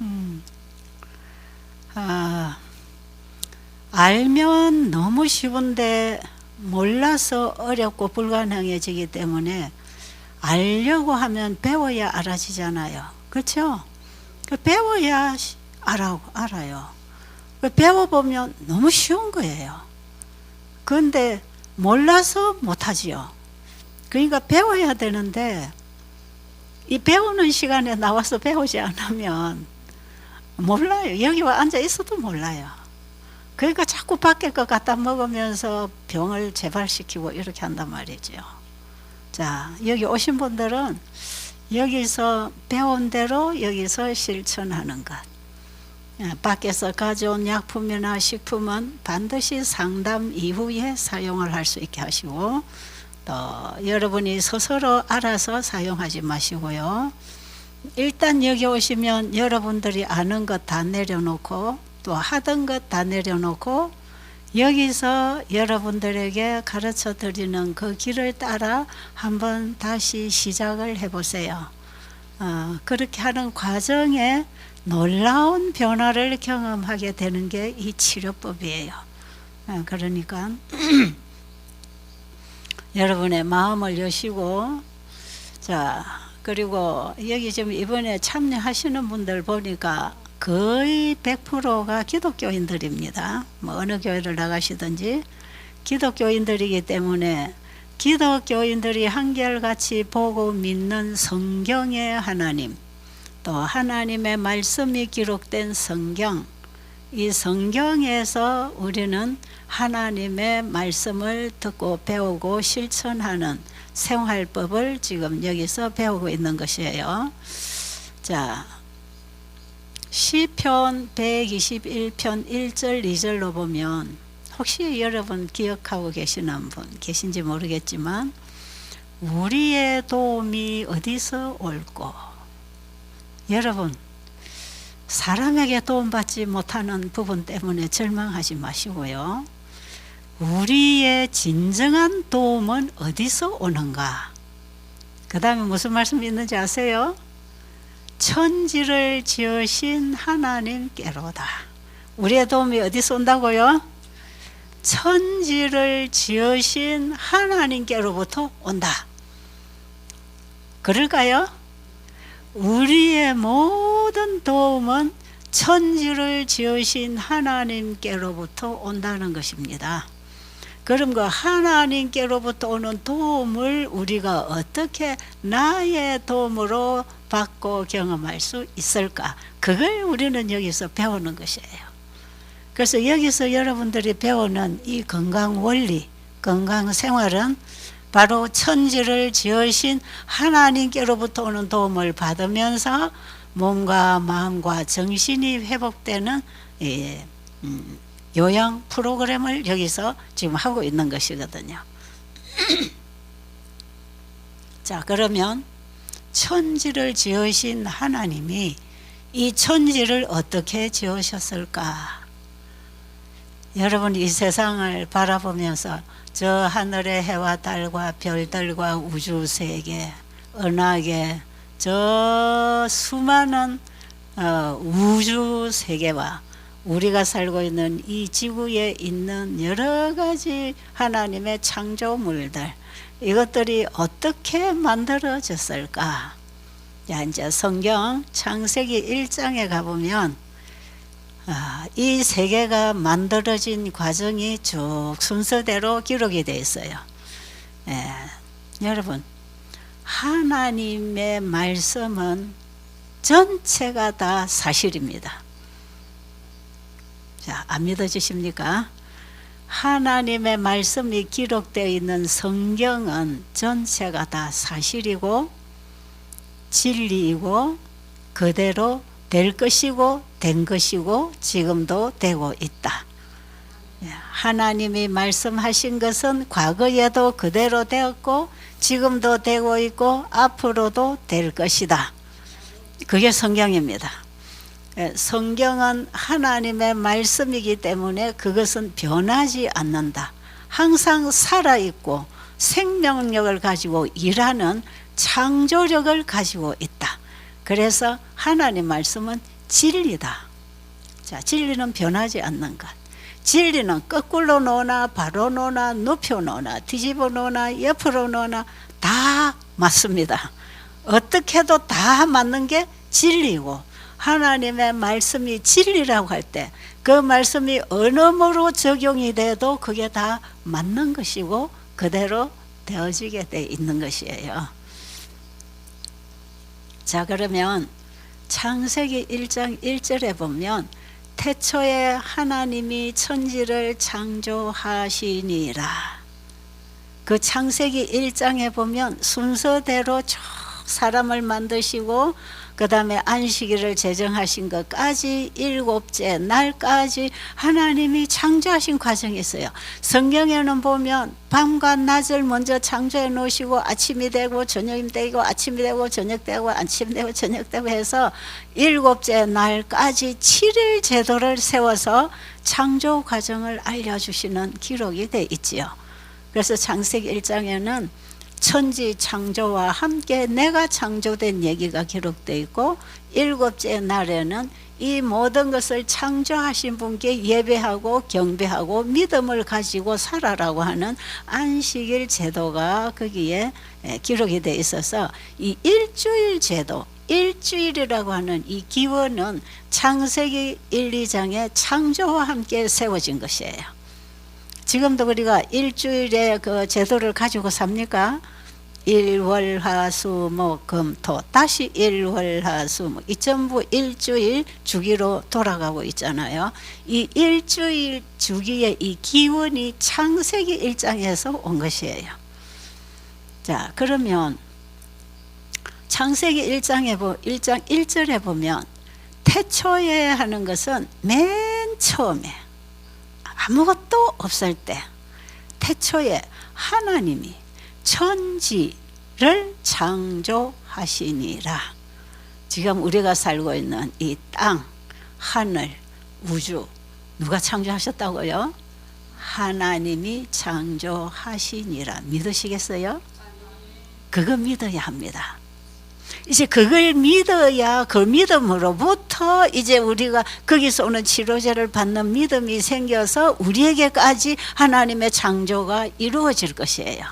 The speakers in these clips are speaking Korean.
음, 아, 알면 너무 쉬운데 몰라서 어렵고 불가능해지기 때문에 알려고 하면 배워야 알아지잖아요. 그렇죠? 배워야 알아요. 배워보면 너무 쉬운 거예요. 그런데 몰라서 못하지요. 그러니까 배워야 되는데 이 배우는 시간에 나와서 배우지 않으면 몰라요. 여기 와 앉아 있어도 몰라요. 그러니까 자꾸 밖에 거 갖다 먹으면서 병을 재발시키고 이렇게 한단 말이죠. 자, 여기 오신 분들은 여기서 배운 대로 여기서 실천하는 것. 밖에서 가져온 약품이나 식품은 반드시 상담 이후에 사용을 할 수 있게 하시고, 또 여러분이 스스로 알아서 사용하지 마시고요. 일단 여기 오시면 여러분들이 아는 것 다 내려놓고 또 하던 것 다 내려놓고 여기서 여러분들에게 가르쳐 드리는 그 길을 따라 한번 다시 시작을 해보세요. 그렇게 하는 과정에 놀라운 변화를 경험하게 되는 게 이 치료법이에요. 그러니까 여러분의 마음을 여시고, 자, 그리고 여기 지금 이번에 참여하시는 분들 보니까 거의 100%가 기독교인들입니다. 뭐 어느 교회를 나가시든지 기독교인들이기 때문에 기독교인들이 한결같이 보고 믿는 성경의 하나님, 또 하나님의 말씀이 기록된 성경, 이 성경에서 우리는 하나님의 말씀을 듣고 배우고 실천하는 생활법을 지금 여기서 배우고 있는 것이에요. 자, 시편 121편 1절 2절로 보면, 혹시 여러분 기억하고 계시는 분 계신지 모르겠지만, 우리의 도움이 어디서 올꼬? 여러분, 사람에게 도움받지 못하는 부분 때문에 절망하지 마시고요. 우리의 진정한 도움은 어디서 오는가? 그 다음에 무슨 말씀이 있는지 아세요? 천지를 지으신 하나님께로다. 우리의 도움이 어디서 온다고요? 천지를 지으신 하나님께로부터 온다. 그럴까요? 우리의 모든 도움은 천지를 지으신 하나님께로부터 온다는 것입니다. 그럼 그 하나님께로부터 오는 도움을 우리가 어떻게 나의 도움으로 받고 경험할 수 있을까? 그걸 우리는 여기서 배우는 것이에요. 그래서 여기서 여러분들이 배우는 이 건강 원리, 건강 생활은 바로 천지를 지으신 하나님께로부터 오는 도움을 받으면서 몸과 마음과 정신이 회복되는 요양 프로그램을 여기서 지금 하고 있는 것이거든요. 자, 그러면 천지를 지으신 하나님이 이 천지를 어떻게 지으셨을까? 여러분, 이 세상을 바라보면서 저 하늘의 해와 달과 별들과 우주 세계, 은하계, 저 수많은 우주 세계와 우리가 살고 있는 이 지구에 있는 여러 가지 하나님의 창조물들, 이것들이 어떻게 만들어졌을까? 자, 이제 성경 창세기 1장에 가보면 이 세계가 만들어진 과정이 쭉 순서대로 기록이 되어 있어요. 여러분, 하나님의 말씀은 전체가 다 사실입니다. 자, 안 믿어지십니까? 하나님의 말씀이 기록되어 있는 성경은 전체가 다 사실이고 진리이고 그대로 될 것이고 된 것이고 지금도 되고 있다. 하나님이 말씀하신 것은 과거에도 그대로 되었고 지금도 되고 있고 앞으로도 될 것이다. 그게 성경입니다. 성경은 하나님의 말씀이기 때문에 그것은 변하지 않는다. 항상 살아있고 생명력을 가지고 일하는 창조력을 가지고 있다. 그래서 하나님 말씀은 진리다. 자, 진리는 변하지 않는 것. 진리는 거꾸로 놓으나 바로 놓으나 눕혀 놓으나 뒤집어 놓으나 옆으로 놓으나 다 맞습니다. 어떻게 해도 다 맞는 게 진리고, 하나님의 말씀이 진리라고 할 때 그 말씀이 언어로 적용이 돼도 그게 다 맞는 것이고 그대로 되어지게 돼 있는 것이에요. 자, 그러면 창세기 1장 1절에 보면 태초에 하나님이 천지를 창조하시니라. 그 창세기 1장에 보면 순서대로 쭉 사람을 만드시고 그 다음에 안식일을 제정하신 것까지 7째 날까지 하나님이 창조하신 과정이 있어요. 성경에는 보면 밤과 낮을 먼저 창조해 놓으시고 아침이 되고 저녁이 되고 아침이 되고 저녁 되고 아침 되고 저녁 되고 해서 7째 날까지 7일 제도를 세워서 창조 과정을 알려주시는 기록이 돼 있지요. 그래서 창세기 1장에는 천지 창조와 함께 내가 창조된 얘기가 기록되어 있고, 7째 날에는 이 모든 것을 창조하신 분께 예배하고 경배하고 믿음을 가지고 살아라고 하는 안식일 제도가 거기에 기록이 되어 있어서 이 일주일 제도, 일주일이라고 하는 이 기원은 창세기 1, 2장의 창조와 함께 세워진 것이에요. 지금도 우리가 일주일의 그 제도를 가지고 삽니까? 일월화수목금토 다시 일월화수목 이 전부 일주일 주기로 돌아가고 있잖아요. 이 일주일 주기의 이 기원이 창세기 1장에서 온 것이에요. 자, 그러면 창세기 1장 1절에 보면 태초에 하는 것은 맨 처음에 아무것도 없을 때 태초에 하나님이 천지를 창조하시니라. 지금 우리가 살고 있는 이 땅, 하늘, 우주 누가 창조하셨다고요? 하나님이 창조하시니라. 믿으시겠어요? 그거 믿어야 합니다. 이제 그걸 믿어야 그 믿음으로부터 이제 우리가 거기서 오는 치료제를 받는 믿음이 생겨서 우리에게까지 하나님의 창조가 이루어질 것이에요.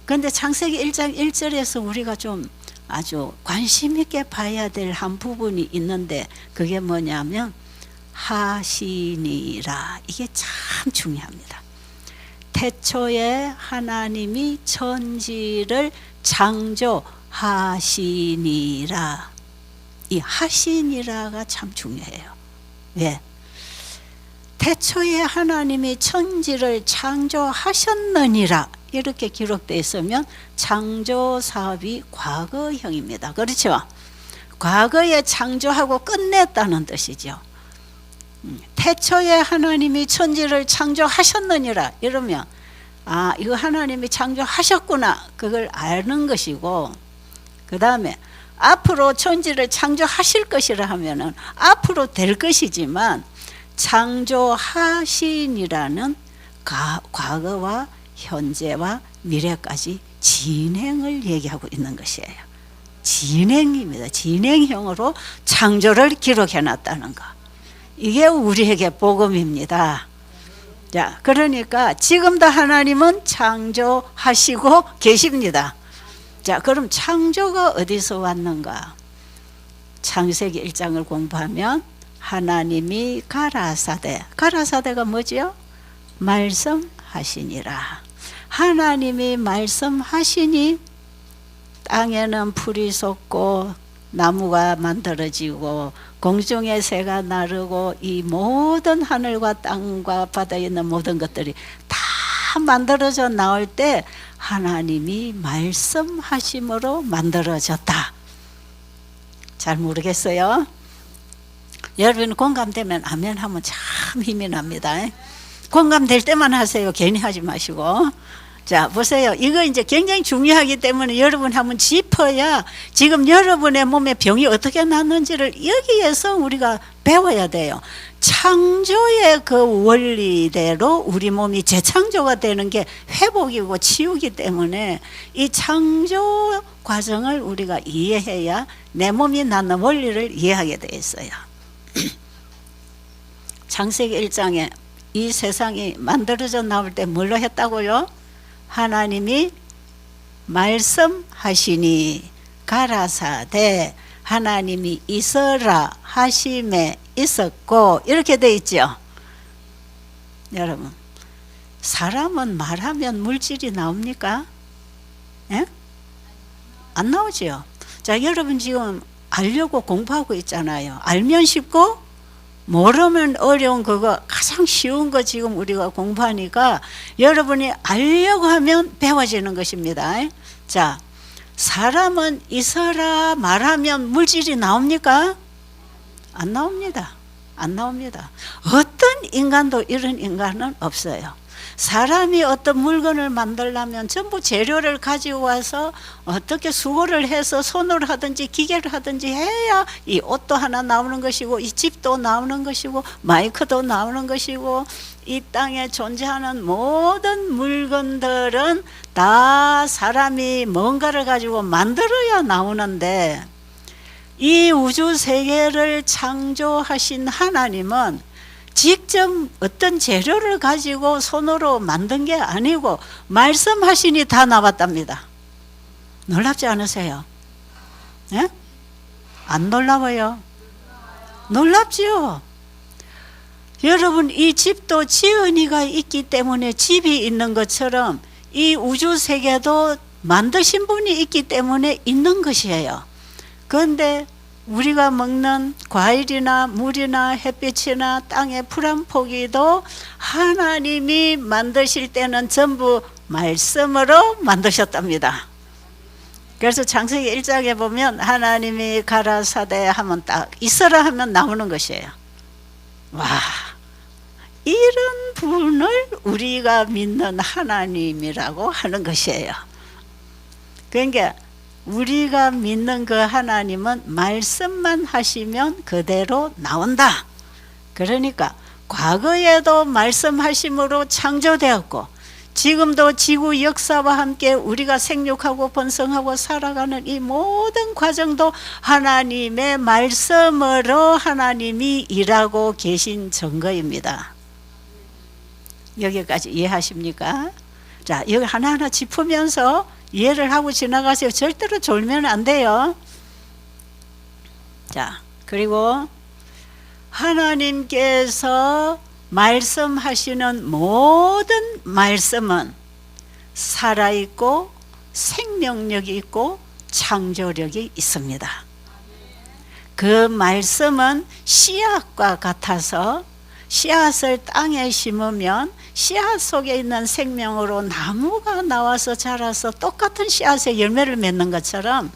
그런데 창세기 1장 1절에서 우리가 좀 아주 관심 있게 봐야 될 한 부분이 있는데 그게 뭐냐면 하시니라. 이게 참 중요합니다. 태초에 하나님이 천지를 창조하시니라. 이 하시니라가 참 중요해요. 왜? 태초에 하나님이 천지를 창조하셨느니라 이렇게 기록되어 있으면 창조 사업이 과거형입니다. 그렇죠? 과거에 창조하고 끝냈다는 뜻이죠. 태초에 하나님이 천지를 창조하셨느니라 이러면 아, 이거 하나님이 창조하셨구나 그걸 아는 것이고, 그 다음에 앞으로 천지를 창조하실 것이라 하면은 앞으로 될 것이지만 창조하신이라는 과거와 현재와 미래까지 진행을 얘기하고 있는 것이에요. 진행입니다. 진행형으로 창조를 기록해 놨다는 거. 이게 우리에게 복음입니다. 자, 그러니까 지금도 하나님은 창조하시고 계십니다. 자, 그럼 창조가 어디서 왔는가? 창세기 1장을 공부하면 하나님이 가라사대가 뭐지요? 말씀하시니라. 하나님이 말씀하시니 땅에는 풀이 솟고 나무가 만들어지고 공중의 새가 나르고 이 모든 하늘과 땅과 바다에 있는 모든 것들이 다 만들어져 나올 때 하나님이 말씀하심으로 만들어졌다. 잘 모르겠어요? 여러분 공감되면 아멘 하면 참 힘이 납니다. 공감될 때만 하세요. 괜히 하지 마시고. 자, 보세요. 이거 이제 굉장히 중요하기 때문에 여러분 한번 짚어야 지금 여러분의 몸에 병이 어떻게 났는지를 여기에서 우리가 배워야 돼요. 창조의 그 원리대로 우리 몸이 재창조가 되는 게 회복이고 치유기 때문에 이 창조 과정을 우리가 이해해야 내 몸이 낳는 원리를 이해하게 되어 있어요. 창세기 1장에 이 세상이 만들어져 나올 때 뭘로 했다고요? 하나님이 말씀하시니 가라사대 하나님이 있어라 하심에 있었고 이렇게 돼 있죠. 여러분, 사람은 말하면 물질이 나옵니까? 예? 안 나오죠. 자, 여러분 지금 알려고 공부하고 있잖아요. 알면 쉽고 모르면 어려운 그거 가장 쉬운 거 지금 우리가 공부하니까 여러분이 알려고 하면 배워지는 것입니다. 자, 사람은 있어라 말하면 물질이 나옵니까? 안 나옵니다. 안 나옵니다. 어떤 인간도 이런 인간은 없어요. 사람이 어떤 물건을 만들려면 전부 재료를 가지고 와서 어떻게 수고를 해서 손으로 하든지 기계를 하든지 해야 이 옷도 하나 나오는 것이고 이 집도 나오는 것이고 마이크도 나오는 것이고 이 땅에 존재하는 모든 물건들은 다 사람이 뭔가를 가지고 만들어야 나오는데 이 우주 세계를 창조하신 하나님은 직접 어떤 재료를 가지고 손으로 만든 게 아니고 말씀하시니 다 나왔답니다. 놀랍지 않으세요? 예? 안 놀라워요? 놀랍지요? 여러분, 이 집도 지은이가 있기 때문에 집이 있는 것처럼 이 우주 세계도 만드신 분이 있기 때문에 있는 것이에요. 그런데 우리가 먹는 과일이나 물이나 햇빛이나 땅의 풀 한 포기도 하나님이 만드실 때는 전부 말씀으로 만드셨답니다. 그래서 창세기 1장에 보면 하나님이 가라사대 하면 딱 있어라 하면 나오는 것이에요. 와, 이런 분을 우리가 믿는 하나님이라고 하는 것이에요. 그러니까 우리가 믿는 그 하나님은 말씀만 하시면 그대로 나온다. 그러니까 과거에도 말씀하심으로 창조되었고 지금도 지구 역사와 함께 우리가 생육하고 번성하고 살아가는 이 모든 과정도 하나님의 말씀으로 하나님이 일하고 계신 증거입니다. 여기까지 이해하십니까? 자, 여기 하나하나 짚으면서 이해를 하고 지나가세요. 절대로 졸면 안 돼요. 자, 그리고 하나님께서 말씀하시는 모든 말씀은 살아있고 생명력이 있고 창조력이 있습니다. 그 말씀은 씨앗과 같아서 씨앗을 땅에 심으면 씨앗 속에 있는 생명으로 나무가 나와서 자라서 똑같은 씨앗에 열매를 맺는 것처럼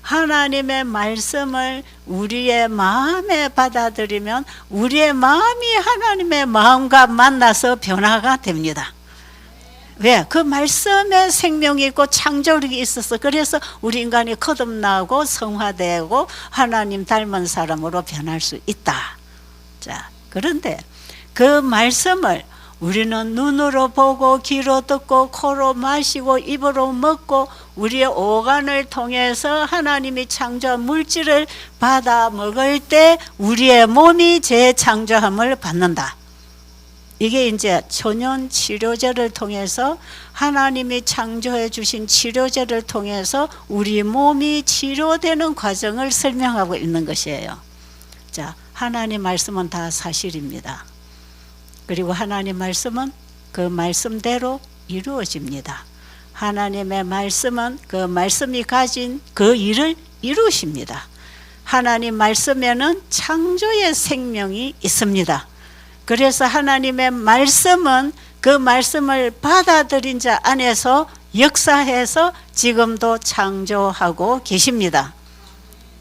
하나님의 말씀을 우리의 마음에 받아들이면 우리의 마음이 하나님의 마음과 만나서 변화가 됩니다. 왜? 그 말씀에 생명이 있고 창조력이 있어서 그래서 우리 인간이 거듭나고 성화되고 하나님 닮은 사람으로 변할 수 있다. 자, 그런데 그 말씀을 우리는 눈으로 보고 귀로 듣고 코로 마시고 입으로 먹고 우리의 오간을 통해서 하나님이 창조한 물질을 받아 먹을 때 우리의 몸이 재창조함을 받는다. 이게 이제 천연 치료제를 통해서 하나님이 창조해 주신 치료제를 통해서 우리 몸이 치료되는 과정을 설명하고 있는 것이에요. 자, 하나님 말씀은 다 사실입니다. 그리고 하나님 말씀은 그 말씀대로 이루어집니다. 하나님의 말씀은 그 말씀이 가진 그 일을 이루십니다. 하나님 말씀에는 창조의 생명이 있습니다. 그래서 하나님의 말씀은 그 말씀을 받아들인 자 안에서 역사해서 지금도 창조하고 계십니다.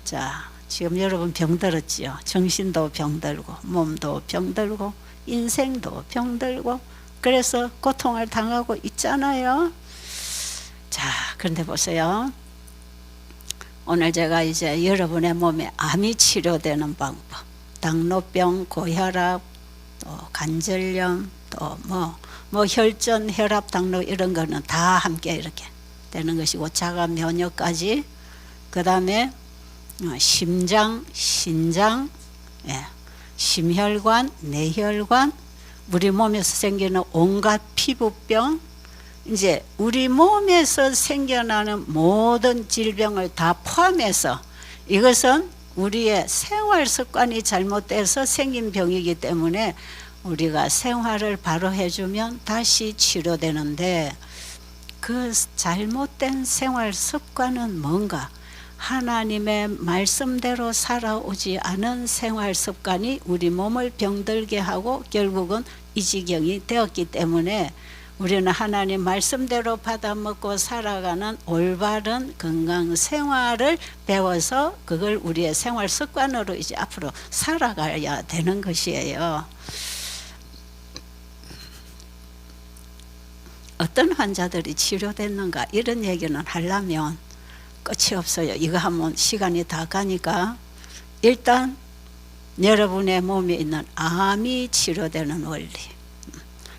자, 지금 여러분 병들었지요. 정신도 병들고 몸도 병들고 인생도 병들고 그래서 고통을 당하고 있잖아요. 자, 그런데 보세요. 오늘 제가 이제 여러분의 몸에 암이 치료되는 방법, 당뇨병, 고혈압, 또 관절염, 또 뭐 혈전, 혈압, 당뇨 이런 거는 다 함께 이렇게 되는 것이고, 자가 면역까지, 그 다음에 심장, 신장, 예, 심혈관, 뇌혈관, 우리 몸에서 생기는 온갖 피부병, 이제 우리 몸에서 생겨나는 모든 질병을 다 포함해서, 이것은 우리의 생활 습관이 잘못돼서 생긴 병이기 때문에 우리가 생활을 바로 해주면 다시 치료되는데, 그 잘못된 생활 습관은 뭔가? 하나님의 말씀대로 살아오지 않은 생활 습관이 우리 몸을 병들게 하고 결국은 이 지경이 되었기 때문에, 우리는 하나님 말씀대로 받아먹고 살아가는 올바른 건강 생활을 배워서 그걸 우리의 생활 습관으로 이제 앞으로 살아가야 되는 것이에요. 어떤 환자들이 치료됐는가 이런 얘기는 하려면 끝이 없어요. 이거 하면 시간이 다 가니까, 일단 여러분의 몸에 있는 암이 치료되는 원리,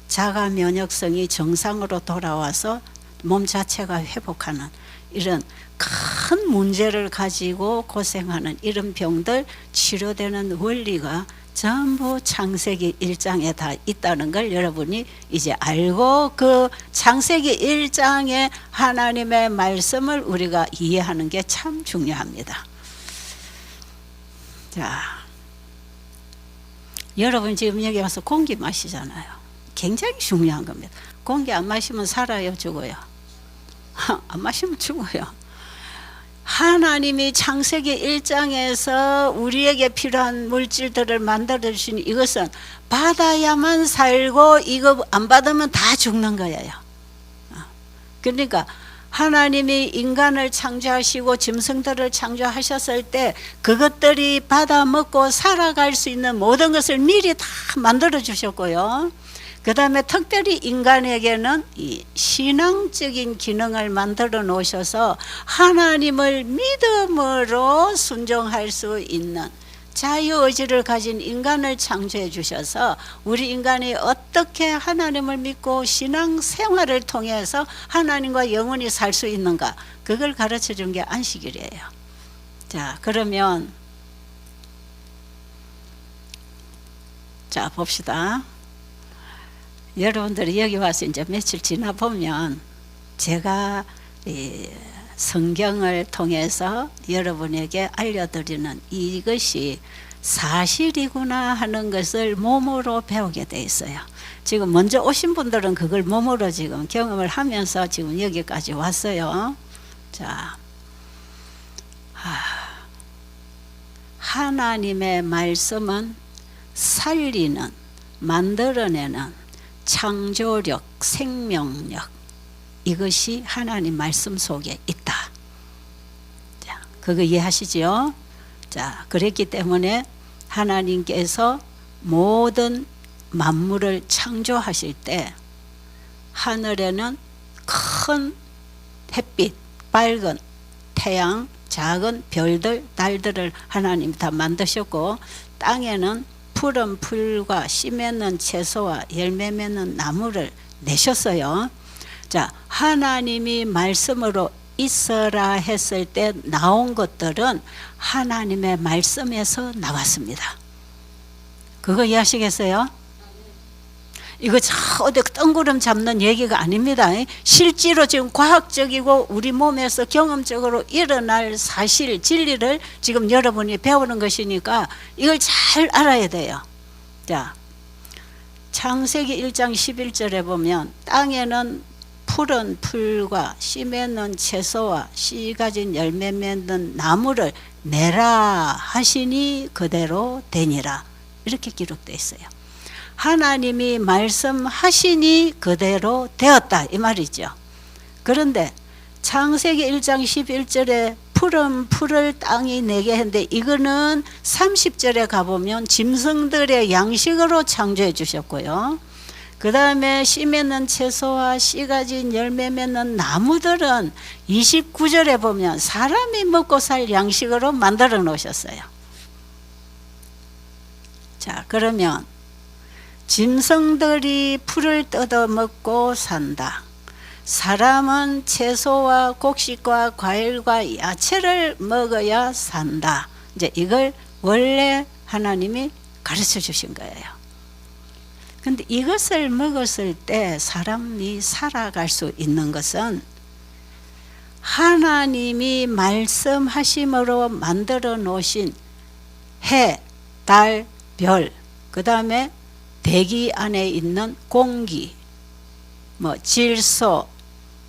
자가 면역성이 정상으로 돌아와서 몸 자체가 회복하는 이런 큰 문제를 가지고 고생하는 이런 병들 치료되는 원리가 전부 창세기 1장에 다 있다는 걸 여러분이 이제 알고, 그 창세기 1장의 하나님의 말씀을 우리가 이해하는 게 참 중요합니다. 자, 여러분 지금 여기 와서 공기 마시잖아요. 굉장히 중요한 겁니다. 공기 안 마시면 살아요, 죽어요? 안 마시면 죽어요. 하나님이 창세기 1장에서 우리에게 필요한 물질들을 만들어 주신 이것은 받아야만 살고, 이거 안 받으면 다 죽는 거예요. 그러니까 하나님이 인간을 창조하시고 짐승들을 창조하셨을 때 그것들이 받아 먹고 살아갈 수 있는 모든 것을 미리 다 만들어 주셨고요. 그 다음에 특별히 인간에게는 이 신앙적인 기능을 만들어 놓으셔서 하나님을 믿음으로 순종할 수 있는 자유의지를 가진 인간을 창조해 주셔서, 우리 인간이 어떻게 하나님을 믿고 신앙생활을 통해서 하나님과 영원히 살 수 있는가, 그걸 가르쳐 준 게 안식일이에요. 자, 그러면 자 봅시다. 여러분들이 여기 와서 이제 며칠 지나 보면 제가 이 성경을 통해서 여러분에게 알려드리는 이것이 사실이구나 하는 것을 몸으로 배우게 돼 있어요. 지금 먼저 오신 분들은 그걸 몸으로 지금 경험을 하면서 지금 여기까지 왔어요. 자, 하나님의 말씀은 살리는, 만들어내는 창조력, 생명력, 이것이 하나님 말씀 속에 있다. 자, 그거 이해하시죠? 자, 그랬기 때문에 하나님께서 모든 만물을 창조하실 때 하늘에는 큰 햇빛, 밝은 태양, 작은 별들, 달들을 하나님 다 만드셨고, 땅에는 푸른 풀과 씨 맺는 채소와 열매 맺는 나무를 내셨어요. 자, 하나님이 말씀으로 있어라 했을 때 나온 것들은 하나님의 말씀에서 나왔습니다. 그거 이해하시겠어요? 이거 어디 뜬구름 잡는 얘기가 아닙니다. 실제로 지금 과학적이고 우리 몸에서 경험적으로 일어날 사실, 진리를 지금 여러분이 배우는 것이니까 이걸 잘 알아야 돼요. 자, 창세기 1장 11절에 보면 땅에는 푸른 풀과 씨 맺는 채소와 씨 가진 열매 맺는 나무를 내라 하시니 그대로 되니라, 이렇게 기록되어 있어요. 하나님이 말씀하시니 그대로 되었다, 이 말이죠. 그런데 창세기 1장 11절에 푸른 풀을 땅이 내게 했는데, 이거는 30절에 가보면 짐승들의 양식으로 창조해 주셨고요. 그 다음에 씨 맺는 채소와 씨 가진 열매 맺는 나무들은 29절에 보면 사람이 먹고 살 양식으로 만들어 놓으셨어요. 자, 그러면 짐승들이 풀을 뜯어 먹고 산다. 사람은 채소와 곡식과 과일과 야채를 먹어야 산다. 이제 이걸 원래 하나님이 가르쳐 주신 거예요. 근데 이것을 먹었을 때 사람이 살아갈 수 있는 것은 하나님이 말씀하심으로 만들어 놓으신 해, 달, 별, 그 다음에 대기 안에 있는 공기, 뭐 질소,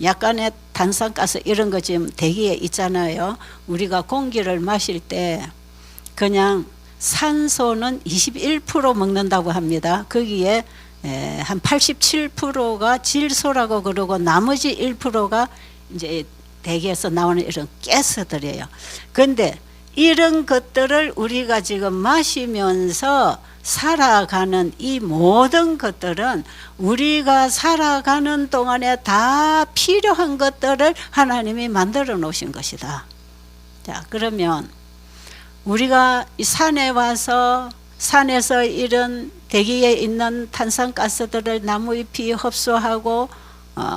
약간의 탄산가스 이런 거 지금 대기에 있잖아요. 우리가 공기를 마실 때 그냥 산소는 21% 먹는다고 합니다. 거기에 한 87%가 질소라고 그러고 나머지 1%가 이제 대기에서 나오는 이런 가스들이에요. 그런데 이런 것들을 우리가 지금 마시면서 살아가는 이 모든 것들은 우리가 살아가는 동안에 다 필요한 것들을 하나님이 만들어 놓으신 것이다. 자, 그러면 우리가 이 산에 와서 산에서 이런 대기에 있는 탄산가스들을 나무잎이 흡수하고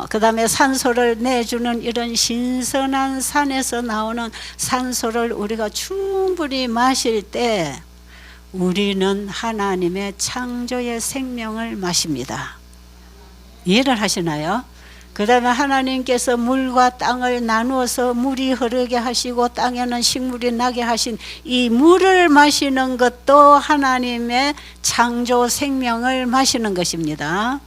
그 다음에 산소를 내주는 이런 신선한 산에서 나오는 산소를 우리가 충분히 마실 때 우리는 하나님의 창조의 생명을 마십니다. 이해를 하시나요? 그 다음에 하나님께서 물과 땅을 나누어서 물이 흐르게 하시고 땅에는 식물이 나게 하신 이 물을 마시는 것도 하나님의 창조 생명을 마시는 것입니다.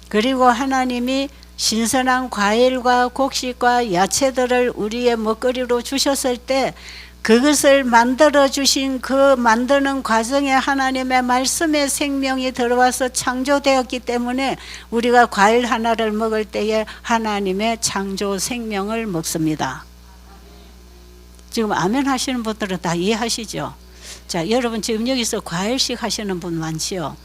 그리고 하나님이 신선한 과일과 곡식과 야채들을 우리의 먹거리로 주셨을 때 그것을 만들어 주신 그 만드는 과정에 하나님의 말씀의 생명이 들어와서 창조되었기 때문에 우리가 과일 하나를 먹을 때에 하나님의 창조 생명을 먹습니다. 지금 아멘 하시는 분들은 다 이해하시죠? 자, 여러분 지금 여기서 과일식 하시는 분 많지요?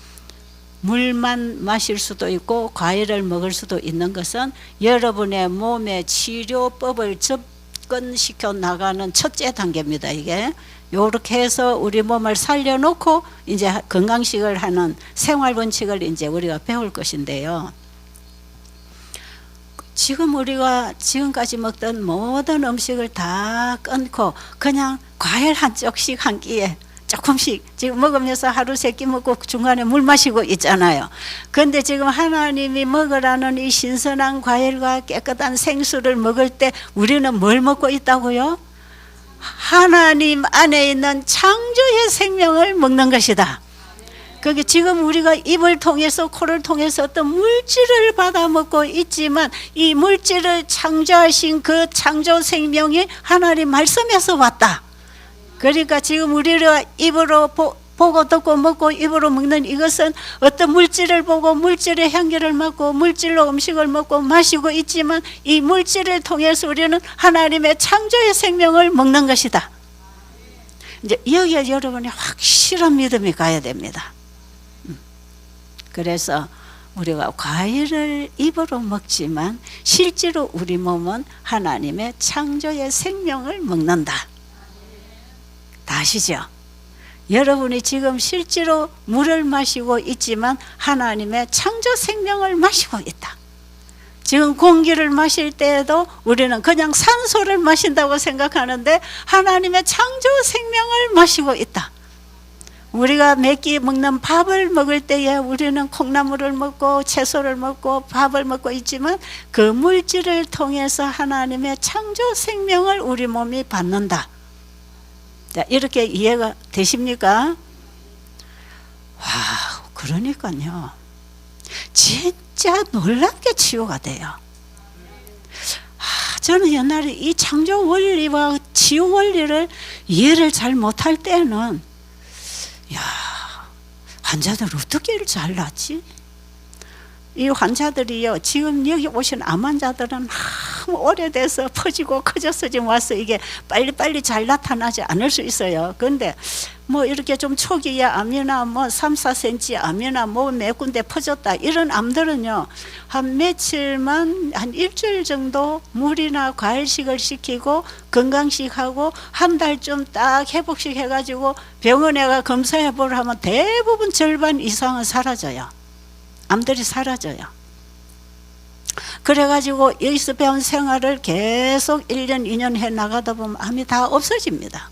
물만 마실 수도 있고 과일을 먹을 수도 있는 것은 여러분의 몸의 치료법을 접근시켜 나가는 첫째 단계입니다. 이게 요렇게 해서 우리 몸을 살려놓고 이제 건강식을 하는 생활 원칙을 이제 우리가 배울 것인데요. 지금 우리가 지금까지 먹던 모든 음식을 다 끊고 그냥 과일 한 쪽씩 한 끼에 조금씩 지금 먹으면서 하루 세 끼 먹고 중간에 물 마시고 있잖아요. 그런데 지금 하나님이 먹으라는 이 신선한 과일과 깨끗한 생수를 먹을 때 우리는 뭘 먹고 있다고요? 하나님 안에 있는 창조의 생명을 먹는 것이다. 그게 지금 우리가 입을 통해서 코를 통해서 어떤 물질을 받아 먹고 있지만 이 물질을 창조하신 그 창조 생명이 하나님 말씀에서 왔다. 그러니까 지금 우리가 입으로 보고 듣고 먹고 입으로 먹는 이것은 어떤 물질을 보고 물질의 향기를 맡고 물질로 음식을 먹고 마시고 있지만 이 물질을 통해서 우리는 하나님의 창조의 생명을 먹는 것이다. 이제 여기에 여러분이 확실한 믿음이 가야 됩니다. 그래서 우리가 과일을 입으로 먹지만 실제로 우리 몸은 하나님의 창조의 생명을 먹는다. 다 아시죠? 여러분이 지금 실제로 물을 마시고 있지만 하나님의 창조 생명을 마시고 있다. 지금 공기를 마실 때에도 우리는 그냥 산소를 마신다고 생각하는데 하나님의 창조 생명을 마시고 있다. 우리가 몇 끼 먹는 밥을 먹을 때에 우리는 콩나물을 먹고 채소를 먹고 밥을 먹고 있지만 그 물질을 통해서 하나님의 창조 생명을 우리 몸이 받는다. 자, 이렇게 이해가 되십니까? 와, 그러니까요. 진짜 놀랍게 치유가 돼요. 저는 옛날에 이 창조 원리와 치유 원리를 이해를 잘 못할 때는 야, 환자들 어떻게 잘 낫지? 이 환자들이요, 지금 여기 오신 암 환자들은 너무 오래돼서 퍼지고 커져서 지금 와서 이게 빨리빨리 잘 나타나지 않을 수 있어요. 그런데 뭐 이렇게 좀 초기에 암이나 뭐 3, 4cm 암이나 뭐 몇 군데 퍼졌다 이런 암들은요 한 며칠만 한 일주일 정도 물이나 과일식을 시키고 건강식하고 한 달쯤 딱 회복식 해가지고 병원에 가 검사해 보려 하면 대부분 절반 이상은 사라져요. 암들이 사라져요. 그래가지고 여기서 배운 생활을 계속 1년 2년 해 나가다 보면 암이 다 없어집니다.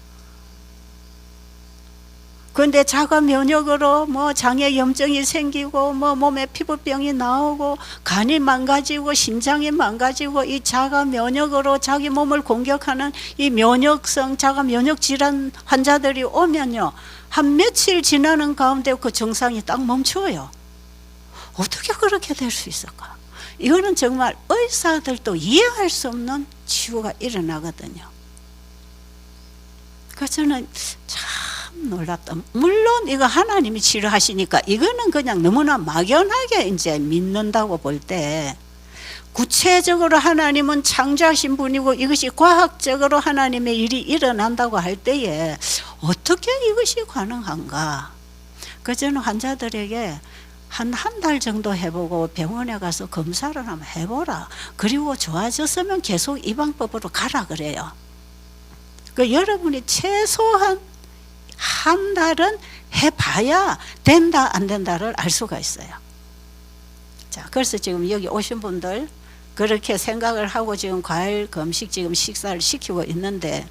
그런데 자가 면역으로 뭐 장에 염증이 생기고 뭐 몸에 피부병이 나오고 간이 망가지고 심장이 망가지고 이 자가 면역으로 자기 몸을 공격하는 이 면역성 자가 면역 질환 환자들이 오면요 한 며칠 지나는 가운데 그 증상이 딱 멈춰요. 어떻게 그렇게 될 수 있을까? 이거는 정말 의사들도 이해할 수 없는 치유가 일어나거든요. 그래서 저는 참 놀랍다. 물론 이거 하나님이 치료하시니까 이거는 그냥 너무나 막연하게 이제 믿는다고 볼 때 구체적으로 하나님은 창조하신 분이고 이것이 과학적으로 하나님의 일이 일어난다고 할 때에 어떻게 이것이 가능한가? 그래서 저는 환자들에게 한 달 정도 해보고 병원에 가서 검사를 한번 해보라. 그리고 좋아졌으면 계속 이 방법으로 가라 그래요. 그 여러분이 최소한 한 달은 해봐야 된다 안 된다를 알 수가 있어요. 자, 그래서 지금 여기 오신 분들 그렇게 생각을 하고 지금 과일 금식 지금 식사를 시키고 있는데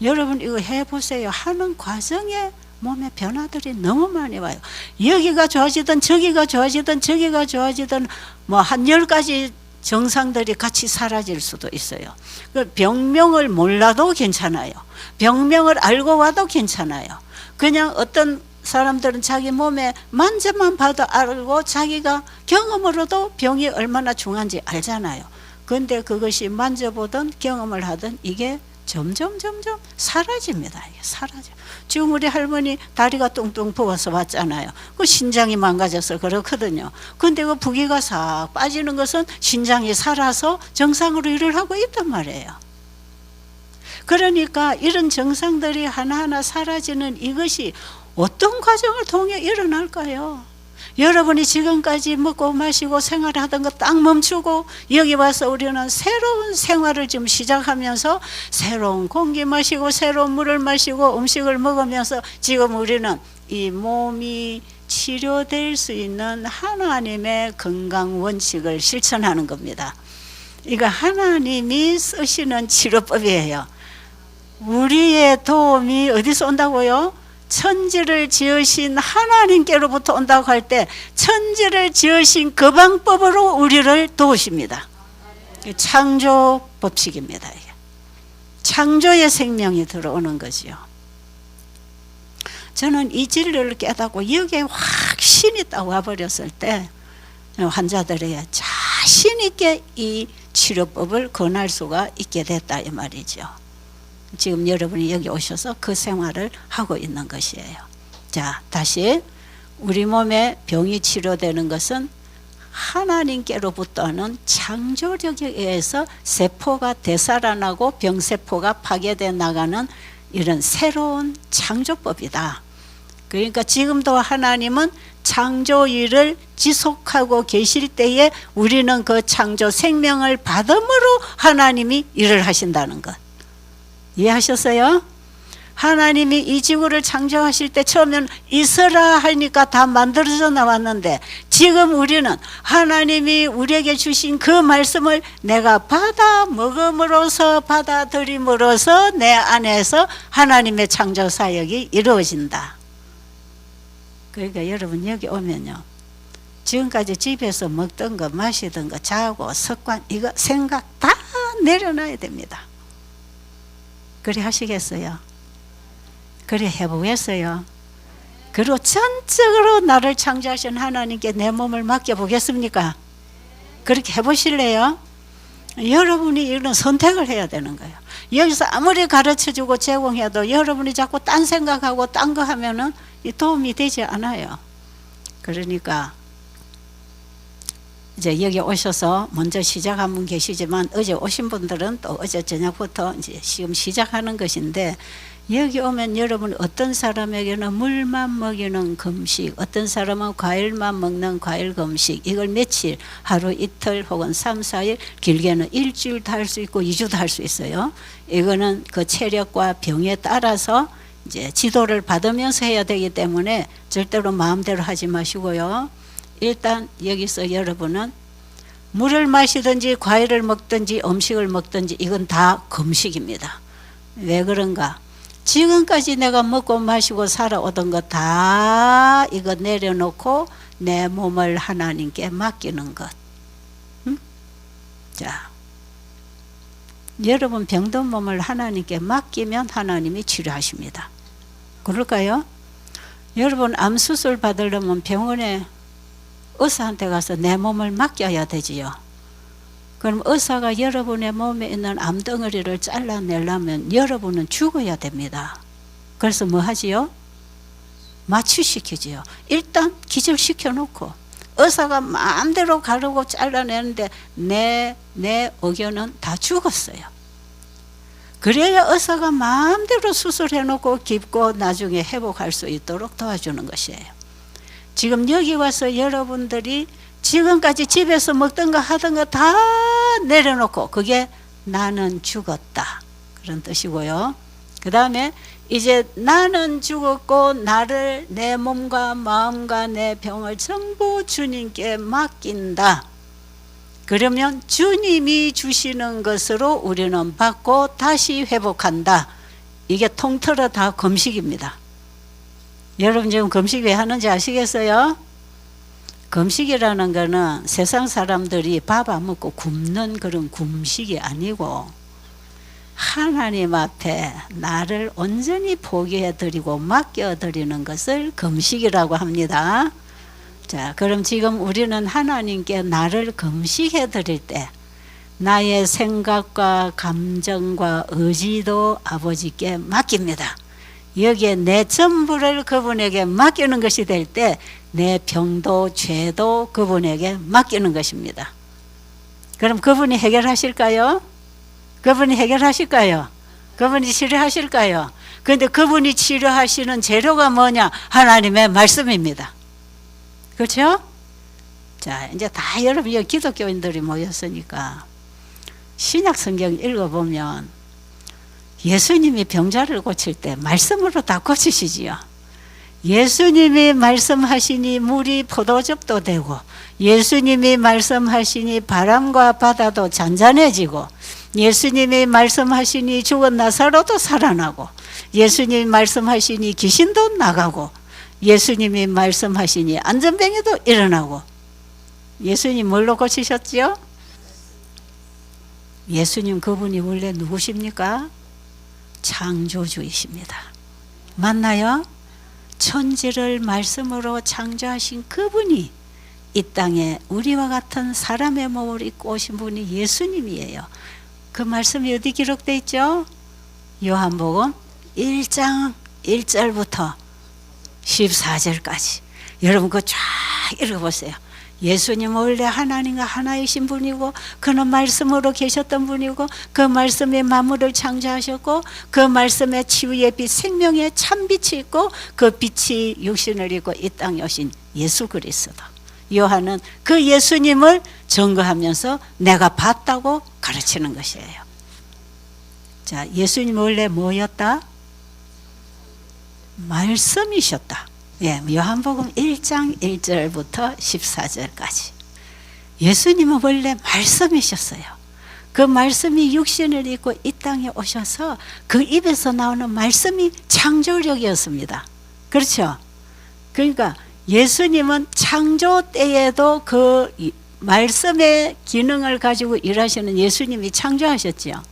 여러분 이거 해보세요. 하는 과정에 몸에 변화들이 너무 많이 와요. 여기가 좋아지든 저기가 좋아지든 저기가 좋아지든 뭐 한 10가지 증상들이 같이 사라질 수도 있어요. 병명을 몰라도 괜찮아요. 병명을 알고 와도 괜찮아요. 그냥 어떤 사람들은 자기 몸에 만져만 봐도 알고 자기가 경험으로도 병이 얼마나 중요한지 알잖아요. 그런데 그것이 만져보든 경험을 하든 이게 점점 사라집니다. 이게 사라져. 지금 우리 할머니 다리가 뚱뚱 부어서 왔잖아요. 그 신장이 망가져서 그렇거든요. 근데 그 부기가 싹 빠지는 것은 신장이 살아서 정상으로 일을 하고 있단 말이에요. 그러니까 이런 증상들이 하나하나 사라지는 이것이 어떤 과정을 통해 일어날까요? 여러분이 지금까지 먹고 마시고 생활하던 거 딱 멈추고 여기 와서 우리는 새로운 생활을 지금 시작하면서 새로운 공기 마시고 새로운 물을 마시고 음식을 먹으면서 지금 우리는 이 몸이 치료될 수 있는 하나님의 건강 원칙을 실천하는 겁니다. 이거 하나님이 쓰시는 치료법이에요. 우리의 도움이 어디서 온다고요? 천지를 지으신 하나님께로부터 온다고 할 때 천지를 지으신 그 방법으로 우리를 도우십니다. 창조 법칙입니다. 이게. 창조의 생명이 들어오는 거지요. 저는 이 진리를 깨닫고 여기에 확신이 딱 와버렸을 때 환자들에게 자신 있게 이 치료법을 권할 수가 있게 됐다 이 말이죠. 지금 여러분이 여기 오셔서 그 생활을 하고 있는 것이에요. 자, 다시 우리 몸에 병이 치료되는 것은 하나님께로부터는 창조력에 의해서 세포가 되살아나고 병세포가 파괴돼 나가는 이런 새로운 창조법이다. 그러니까 지금도 하나님은 창조 일을 지속하고 계실 때에 우리는 그 창조 생명을 받음으로 하나님이 일을 하신다는 것. 이해하셨어요? 하나님이 이 지구를 창조하실 때 처음에는 있어라 하니까 다 만들어져 나왔는데 지금 우리는 하나님이 우리에게 주신 그 말씀을 내가 받아 먹음으로써 받아들임으로써 내 안에서 하나님의 창조 사역이 이루어진다. 그러니까 여러분 여기 오면요 지금까지 집에서 먹던 거 마시던 거 자고 습관 이거 생각 다 내려놔야 됩니다. 그래 하시겠어요? 그래 해보겠어요? 그리고 전적으로 나를 창조하신 하나님께 내 몸을 맡겨보겠습니까? 그렇게 해보실래요? 여러분이 이런 선택을 해야 되는 거예요. 여기서 아무리 가르쳐주고 제공해도 여러분이 자꾸 딴 생각하고 딴 거 하면은 도움이 되지 않아요. 그러니까 이제 여기 오셔서 먼저 시작한 분 계시지만 어제 오신 분들은 또 어제 저녁부터 이제 지금 시작하는 것인데 여기 오면 여러분 어떤 사람에게는 물만 먹이는 금식, 어떤 사람은 과일만 먹는 과일 금식, 이걸 며칠, 하루 이틀 혹은 3, 4일, 길게는 일주일도 할 수 있고 2주도 할 수 있어요. 이거는 그 체력과 병에 따라서 이제 지도를 받으면서 해야 되기 때문에 절대로 마음대로 하지 마시고요. 일단 여기서 여러분은 물을 마시든지 과일을 먹든지 음식을 먹든지 이건 다 금식입니다. 왜 그런가? 지금까지 내가 먹고 마시고 살아오던 거 다 이거 내려놓고 내 몸을 하나님께 맡기는 것. 자, 여러분 병든 몸을 하나님께 맡기면 하나님이 치료하십니다. 그럴까요? 여러분 암 수술 받으려면 병원에 의사한테 가서 내 몸을 맡겨야 되지요. 그럼 의사가 여러분의 몸에 있는 암덩어리를 잘라내려면 여러분은 죽어야 됩니다. 그래서 뭐 하지요? 마취시키지요. 일단 기절시켜 놓고 의사가 마음대로 가르고 잘라내는데 내 의견은 다 죽었어요. 그래야 의사가 마음대로 수술해 놓고 깊고 나중에 회복할 수 있도록 도와주는 것이에요. 지금 여기 와서 여러분들이 지금까지 집에서 먹던 거 하던 거 다 내려놓고 그게 나는 죽었다 그런 뜻이고요. 그 다음에 이제 나는 죽었고 나를 내 몸과 마음과 내 병을 전부 주님께 맡긴다. 그러면 주님이 주시는 것으로 우리는 받고 다시 회복한다. 이게 통틀어 다 금식입니다. 여러분 지금 금식 왜 하는지 아시겠어요? 금식이라는 거는 세상 사람들이 밥 안 먹고 굶는 그런 금식이 아니고 하나님 앞에 나를 온전히 포기해 드리고 맡겨 드리는 것을 금식이라고 합니다. 자, 그럼 지금 우리는 하나님께 나를 금식해 드릴 때 나의 생각과 감정과 의지도 아버지께 맡깁니다. 여기에 내 전부를 그분에게 맡기는 것이 될 때 내 병도 죄도 그분에게 맡기는 것입니다. 그럼 그분이 해결하실까요? 그분이 해결하실까요? 그분이 치료하실까요? 그런데 그분이 치료하시는 재료가 뭐냐? 하나님의 말씀입니다. 그렇죠? 자, 이제 다 여러분 여기 기독교인들이 모였으니까 신약 성경 읽어보면 예수님이 병자를 고칠 때 말씀으로 다 고치시지요. 예수님이 말씀하시니 물이 포도즙도 되고 예수님이 말씀하시니 바람과 바다도 잔잔해지고 예수님이 말씀하시니 죽은 나사로도 살아나고 예수님이 말씀하시니 귀신도 나가고 예수님이 말씀하시니 안전병에도 일어나고. 예수님 뭘로 고치셨지요? 예수님 그분이 원래 누구십니까? 창조주이십니다. 맞나요? 천지를 말씀으로 창조하신 그분이 이 땅에 우리와 같은 사람의 몸을 입고 오신 분이 예수님이에요. 그 말씀이 어디 기록되어 있죠? 요한복음 1장 1절부터 14절까지. 여러분 그거 쫙 읽어보세요. 예수님은 원래 하나님과 하나이신 분이고 그는 말씀으로 계셨던 분이고 그 말씀에 만물을 창조하셨고 그 말씀에 치유의 빛 생명의 참빛이 있고 그 빛이 육신을 입고 이 땅에 오신 예수 그리스도. 요한은 그 예수님을 증거하면서 내가 봤다고 가르치는 것이에요. 자, 예수님 원래 뭐였다? 말씀이셨다. 예, 요한복음 1장 1절부터 14절까지. 예수님은 원래 말씀이셨어요. 그 말씀이 육신을 입고 이 땅에 오셔서 그 입에서 나오는 말씀이 창조력이었습니다. 그렇죠? 그러니까 예수님은 창조 때에도 그 말씀의 기능을 가지고 일하시는 예수님이 창조하셨죠.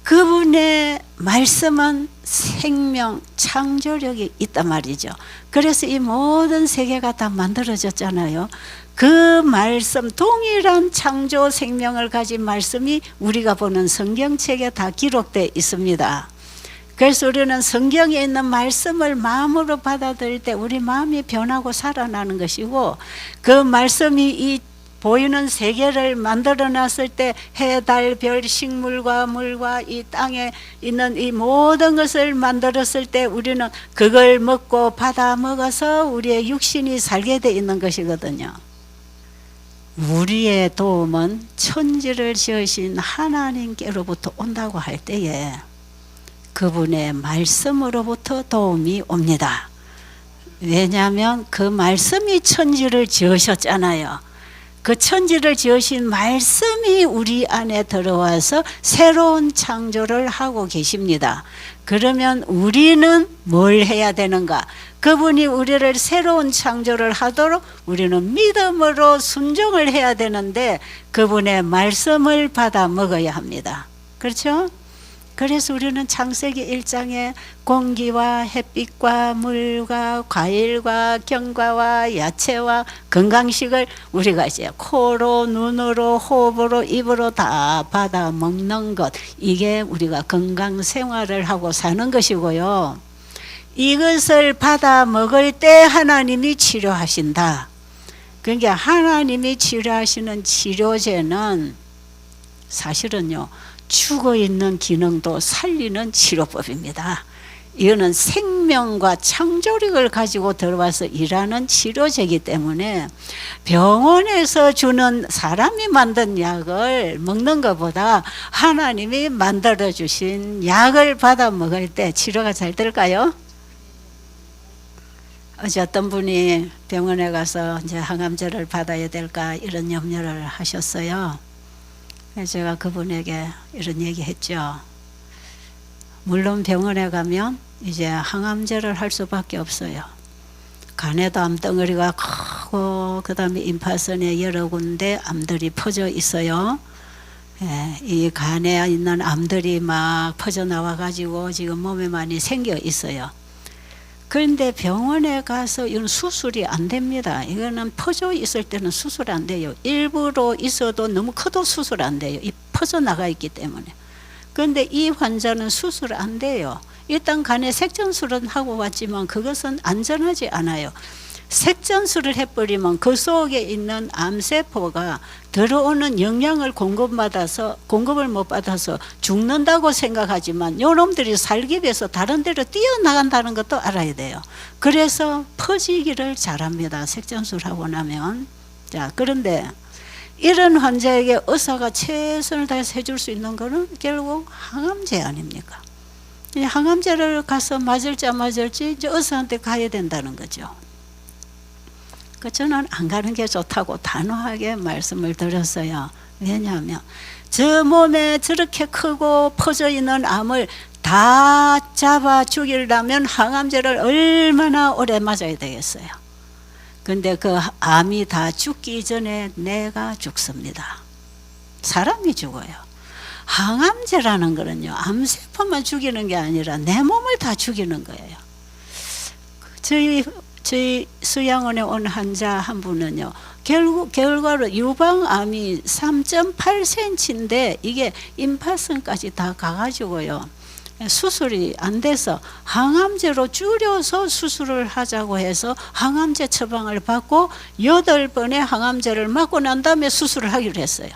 그분의 말씀은 생명, 창조력이 있단 말이죠. 그래서 이 모든 세계가 다 만들어졌잖아요. 그 말씀, 동일한 창조 생명을 가진 말씀이 우리가 보는 성경책에 다 기록되어 있습니다. 그래서 우리는 성경에 있는 말씀을 마음으로 받아들일 때 우리 마음이 변하고 살아나는 것이고 그 말씀이 이 보이는 세계를 만들어 놨을 때 해, 달, 별, 식물과 물과 이 땅에 있는 이 모든 것을 만들었을 때 우리는 그걸 먹고 받아 먹어서 우리의 육신이 살게 돼 있는 것이거든요. 우리의 도움은 천지를 지으신 하나님께로부터 온다고 할 때에 그분의 말씀으로부터 도움이 옵니다. 왜냐하면 그 말씀이 천지를 지으셨잖아요. 그 천지를 지으신 말씀이 우리 안에 들어와서 새로운 창조를 하고 계십니다. 그러면 우리는 뭘 해야 되는가? 그분이 우리를 새로운 창조를 하도록 우리는 믿음으로 순종을 해야 되는데 그분의 말씀을 받아 먹어야 합니다. 그렇죠? 그래서 우리는 창세기 1장에 공기와 햇빛과 물과 과일과 견과와 야채와 건강식을 우리가 이제 코로, 눈으로, 호흡으로, 입으로 다 받아 먹는 것, 이게 우리가 건강 생활을 하고 사는 것이고요. 이것을 받아 먹을 때 하나님이 치료하신다. 그러니까 하나님이 치료하시는 치료제는 사실은요, 죽어있는 기능도 살리는 치료법입니다. 이거는 생명과 창조력을 가지고 들어와서 일하는 치료제이기 때문에 병원에서 주는 사람이 만든 약을 먹는 것보다 하나님이 만들어주신 약을 받아 먹을 때 치료가 잘 될까요? 어제 어떤 분이 병원에 가서 이제 항암제를 받아야 될까 이런 염려를 하셨어요. 제가 그분에게 이런 얘기 했죠. 물론 병원에 가면 이제 항암제를 할 수밖에 없어요. 간에도 암덩어리가 크고 그 다음에 임파선에 여러 군데 암들이 퍼져 있어요. 예, 이 간에 있는 암들이 막 퍼져 나와 가지고 지금 몸에 많이 생겨 있어요. 그런데 병원에 가서 이건 수술이 안 됩니다. 이거는 퍼져 있을 때는 수술 안 돼요. 일부러 있어도 너무 커도 수술 안 돼요. 이 퍼져 나가 있기 때문에. 그런데 이 환자는 수술 안 돼요. 일단 간에 색전술은 하고 왔지만 그것은 안전하지 않아요. 색전술을 해버리면 그 속에 있는 암세포가 들어오는 영양을 공급을 못 받아서 죽는다고 생각하지만 요놈들이 살기 위해서 다른 데로 뛰어나간다는 것도 알아야 돼요. 그래서 퍼지기를 잘합니다. 색전술하고 나면. 자, 그런데 이런 환자에게 의사가 최선을 다해서 해줄 수 있는 거는 결국 항암제 아닙니까? 항암제를 가서 맞을지 안 맞을지 이제 의사한테 가야 된다는 거죠. 저는 안 가는 게 좋다고 단호하게 말씀을 드렸어요. 왜냐하면 저 몸에 저렇게 크고 퍼져 있는 암을 다 잡아 죽이려면 항암제를 얼마나 오래 맞아야 되겠어요. 근데 그 암이 다 죽기 전에 내가 죽습니다. 사람이 죽어요. 항암제라는 거는요, 암세포만 죽이는 게 아니라 내 몸을 다 죽이는 거예요. 저희 수양원에 온 환자 한 분은요, 결과로 유방암이 3.8cm인데 이게 임파선까지 다 가가지고요, 수술이 안 돼서 항암제로 줄여서 수술을 하자고 해서 항암제 처방을 받고 8번의 항암제를 맞고 난 다음에 수술을 하기로 했어요.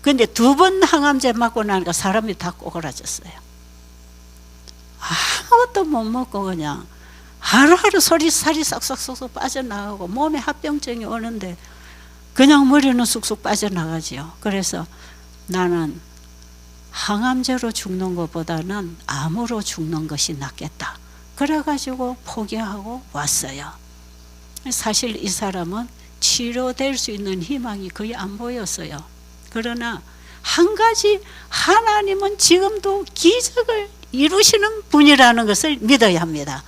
근데 2번 항암제 맞고 나니까 사람이 다 꼬그라졌어요. 아무것도 못 먹고 그냥 하루하루 살이 싹싹싹 빠져나가고 몸에 합병증이 오는데 그냥 머리는 쑥쑥 빠져나가지요. 그래서 나는 항암제로 죽는 것보다는 암으로 죽는 것이 낫겠다. 그래가지고 포기하고 왔어요. 사실 이 사람은 치료될 수 있는 희망이 거의 안 보였어요. 그러나 한 가지, 하나님은 지금도 기적을 이루시는 분이라는 것을 믿어야 합니다.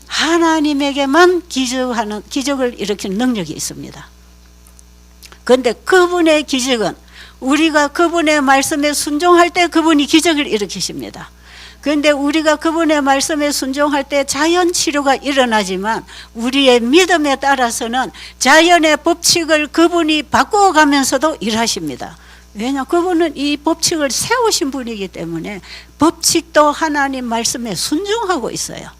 하나님에게만 기적을 일으키는 능력이 있습니다. 그런데 그분의 기적은 우리가 그분의 말씀에 순종할 때 그분이 기적을 일으키십니다. 그런데 우리가 그분의 말씀에 순종할 때 자연 치료가 일어나지만 우리의 믿음에 따라서는 자연의 법칙을 그분이 바꾸어 가면서도 일하십니다. 왜냐? 그분은 이 법칙을 세우신 분이기 때문에 법칙도 하나님 말씀에 순종하고 있어요.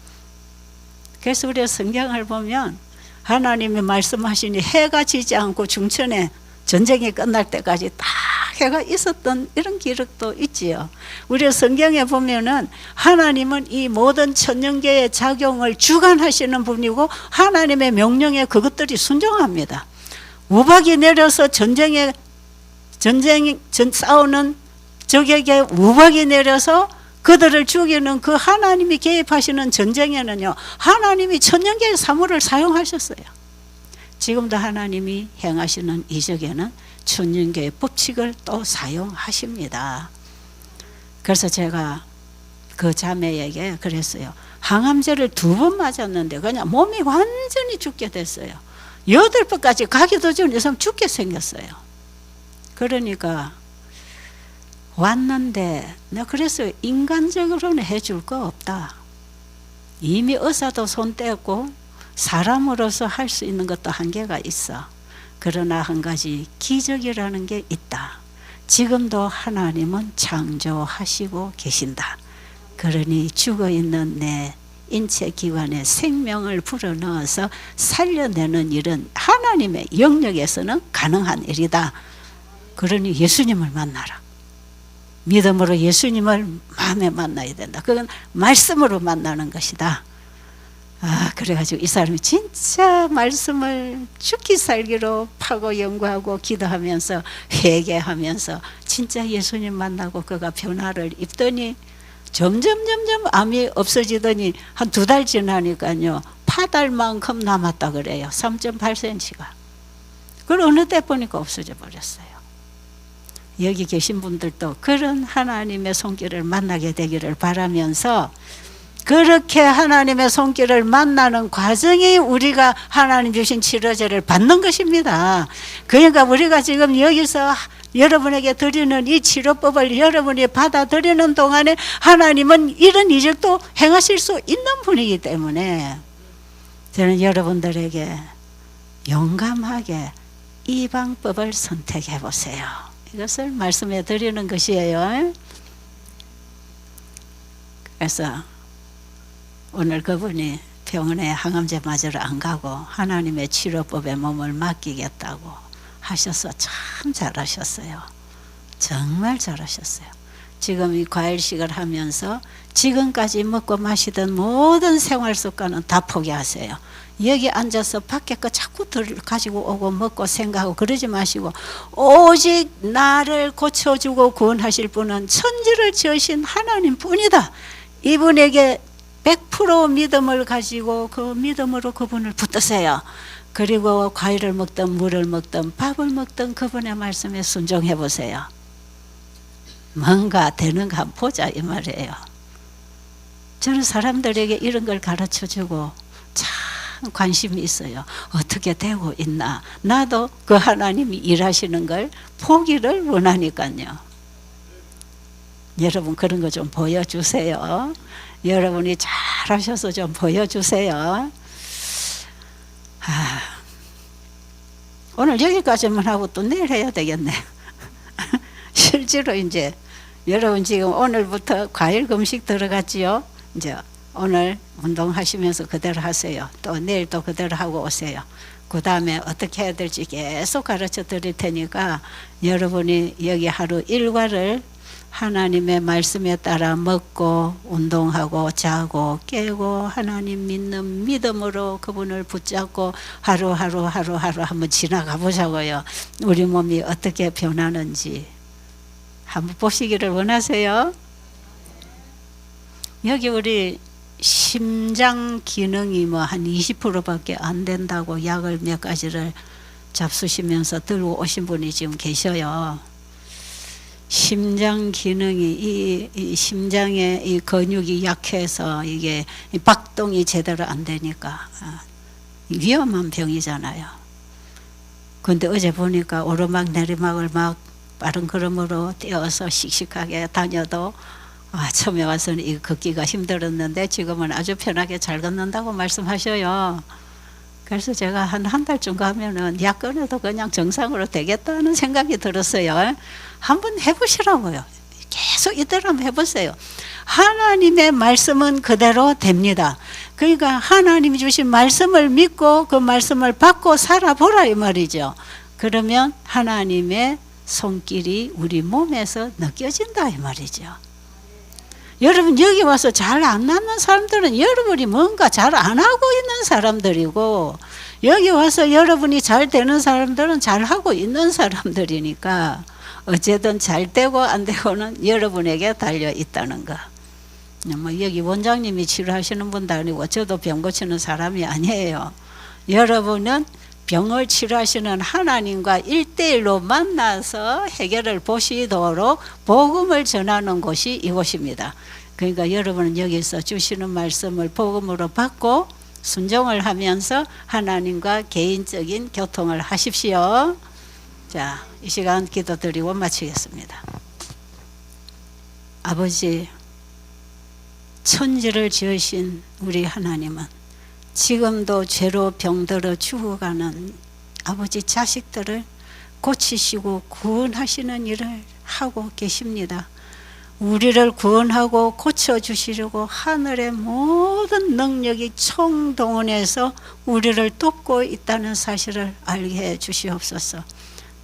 그래서 우리가 성경을 보면 하나님이 말씀하시니 해가 지지 않고 중천에 전쟁이 끝날 때까지 다 해가 있었던 이런 기록도 있지요. 우리 성경에 보면은 하나님은 이 모든 천년계의 작용을 주관하시는 분이고 하나님의 명령에 그것들이 순종합니다. 우박이 내려서 싸우는 적에게 우박이 내려서 그들을 죽이는 그 하나님이 개입하시는 전쟁에는요, 하나님이 천년계의 사물을 사용하셨어요. 지금도 하나님이 행하시는 이적에는 천년계의 법칙을 또 사용하십니다. 그래서 제가 그 자매에게 그랬어요. 항암제를 2번 맞았는데 그냥 몸이 완전히 죽게 됐어요. 8번까지 가기도 전에 이 사람 죽게 생겼어요. 그러니까 왔는데 내가 그랬어요. 인간적으로는 해줄 거 없다. 이미 의사도 손 떼었고 사람으로서 할 수 있는 것도 한계가 있어. 그러나 한 가지 기적이라는 게 있다. 지금도 하나님은 창조하시고 계신다. 그러니 죽어있는 내 인체 기관에 생명을 불어넣어서 살려내는 일은 하나님의 영역에서는 가능한 일이다. 그러니 예수님을 만나라. 믿음으로 예수님을 마음에 만나야 된다. 그건 말씀으로 만나는 것이다. 그래가지고 이 사람이 진짜 말씀을 죽기 살기로 파고 연구하고 기도하면서 회개하면서 진짜 예수님 만나고 그가 변화를 입더니 점점 암이 없어지더니 한 2달 지나니까요, 파달만큼 남았다 그래요. 3.8cm가. 그걸 어느 때 보니까 없어져 버렸어요. 여기 계신 분들도 그런 하나님의 손길을 만나게 되기를 바라면서, 그렇게 하나님의 손길을 만나는 과정이 우리가 하나님 주신 치료제를 받는 것입니다. 그러니까 우리가 지금 여기서 여러분에게 드리는 이 치료법을 여러분이 받아들이는 동안에 하나님은 이런 이적도 행하실 수 있는 분이기 때문에 저는 여러분들에게 용감하게 이 방법을 선택해 보세요. 이것을 말씀해 드리는 것이에요. 그래서 오늘 그분이 병원에 항암제 맞으러 안 가고 하나님의 치료법에 몸을 맡기겠다고 하셔서 참 잘하셨어요. 정말 잘하셨어요. 지금 이 과일식을 하면서 지금까지 먹고 마시던 모든 생활 습관은 다 포기하세요. 여기 앉아서 밖에 거 자꾸 가지고 오고 먹고 생각하고 그러지 마시고, 오직 나를 고쳐주고 구원하실 분은 천지를 지으신 하나님 뿐이다. 이분에게 100% 믿음을 가지고 그 믿음으로 그분을 붙드세요. 그리고 과일을 먹든 물을 먹든 밥을 먹든 그분의 말씀에 순종해 보세요. 뭔가 되는가 한번 보자 이 말이에요. 저는 사람들에게 이런 걸 가르쳐주고 참 관심이 있어요. 어떻게 되고 있나. 나도 그 하나님이 일하시는 걸 보기를 원하니까요. 여러분 그런 거 좀 보여주세요. 여러분이 잘하셔서 좀 보여주세요. 오늘 여기까지만 하고 또 내일 해야 되겠네. 실제로 이제 여러분 지금 오늘부터 과일 금식 들어갔지요. 이제 오늘 운동하시면서 그대로 하세요. 또 내일 또 그대로 하고 오세요. 그 다음에 어떻게 해야 될지 계속 가르쳐 드릴 테니까 여러분이 여기 하루 일과를 하나님의 말씀에 따라 먹고 운동하고 자고 깨고 하나님 믿는 믿음으로 그분을 붙잡고 하루하루 한번 지나가 보자고요. 우리 몸이 어떻게 변하는지 한번 보시기를 원하세요. 여기 우리 심장 기능이 뭐 한 20%밖에 안 된다고 약을 몇 가지를 잡수시면서 들고 오신 분이 지금 계셔요. 심장 기능이 이 심장의 이 근육이 약해서 이게 박동이 제대로 안 되니까 위험한 병이잖아요. 근데 어제 보니까 오르막 내리막을 막 빠른 걸음으로 뛰어서 씩씩하게 다녀도 처음에 와서는 이 걷기가 힘들었는데 지금은 아주 편하게 잘 걷는다고 말씀하셔요. 그래서 제가 한 달쯤 가면은 약 끊어도 그냥 정상으로 되겠다는 생각이 들었어요. 한번 해보시라고요. 계속 이대로 한번 해보세요. 하나님의 말씀은 그대로 됩니다. 그러니까 하나님이 주신 말씀을 믿고 그 말씀을 받고 살아보라 이 말이죠. 그러면 하나님의 손길이 우리 몸에서 느껴진다 이 말이죠. 여러분 여기 와서 잘 안 낫는 사람들은 여러분이 뭔가 잘 안 하고 있는 사람들이고, 여기 와서 여러분이 잘 되는 사람들은 잘 하고 있는 사람들이니까 어쨌든 잘 되고 안 되고는 여러분에게 달려 있다는 거. 뭐 여기 원장님이 치료하시는 분도 아니고 저도 병 고치는 사람이 아니에요. 여러분은 병을 치료하시는 하나님과 1대1로 만나서 해결을 보시도록 복음을 전하는 곳이 이곳입니다. 그러니까 여러분은 여기서 주시는 말씀을 복음으로 받고 순종을 하면서 하나님과 개인적인 교통을 하십시오. 자, 이 시간 기도드리고 마치겠습니다. 아버지, 천지를 지으신 우리 하나님은 지금도 죄로 병들어 죽어가는 아버지 자식들을 고치시고 구원하시는 일을 하고 계십니다. 우리를 구원하고 고쳐주시려고 하늘의 모든 능력이 총동원해서 우리를 돕고 있다는 사실을 알게 해 주시옵소서.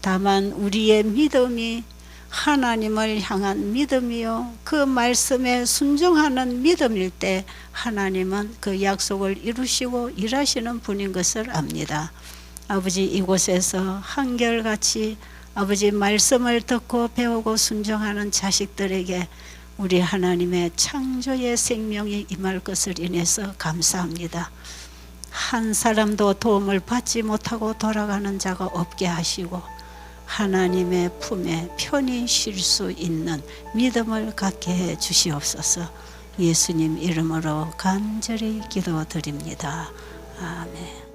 다만 우리의 믿음이 하나님을 향한 믿음이요, 그 말씀에 순종하는 믿음일 때 하나님은 그 약속을 이루시고 일하시는 분인 것을 압니다. 아버지, 이곳에서 한결같이 아버지 말씀을 듣고 배우고 순종하는 자식들에게 우리 하나님의 창조의 생명이 임할 것을 인해서 감사합니다. 한 사람도 도움을 받지 못하고 돌아가는 자가 없게 하시고 하나님의 품에 편히 쉴 수 있는 믿음을 갖게 해 주시옵소서. 예수님 이름으로 간절히 기도드립니다. 아멘.